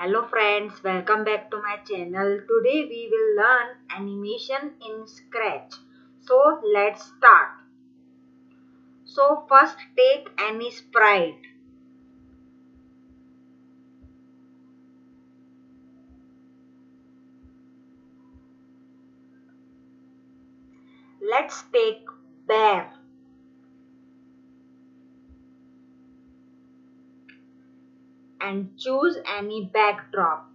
Hello friends, welcome back to my channel. Today we will learn animation in Scratch. So let's start. So first take any sprite. Let's take bear and choose any backdrop.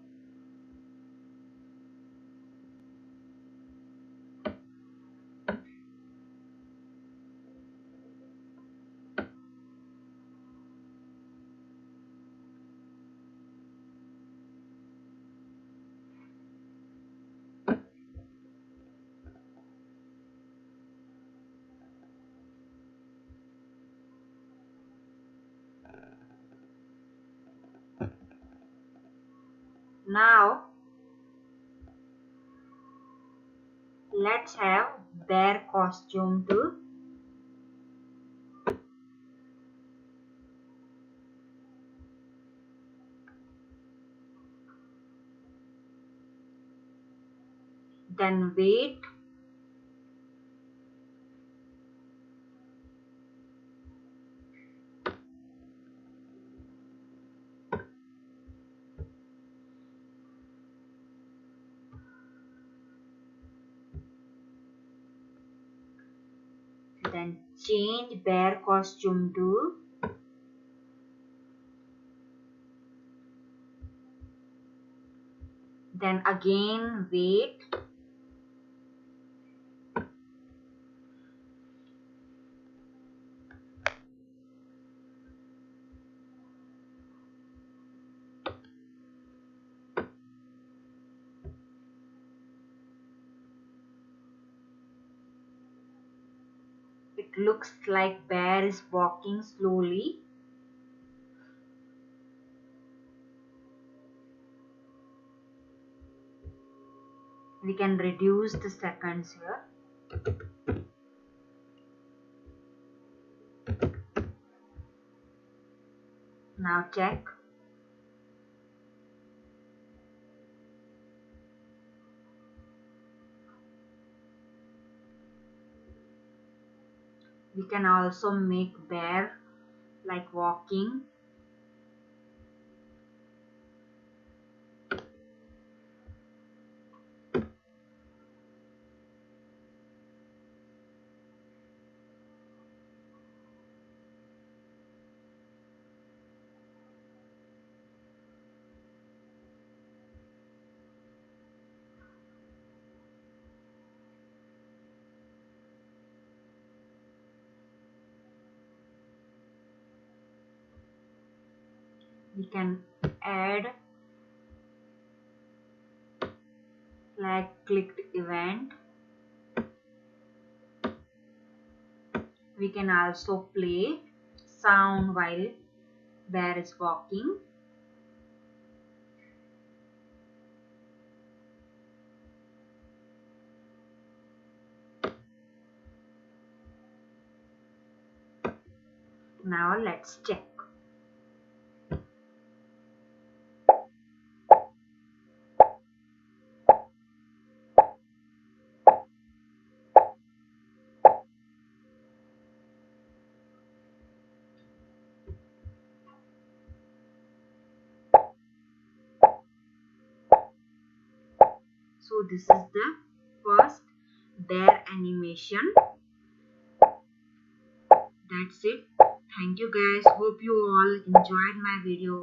Now let's have bear costume too. Then wait. Then change bear costume to. Then again wait. It looks like bear is walking slowly. We can reduce the seconds here. Now check. We can also make bear like walking. We can add flag clicked event. We can also play sound while bear is walking. Now let's check. So this is the first bear animation. That's it. Thank you guys. Hope you all enjoyed my video.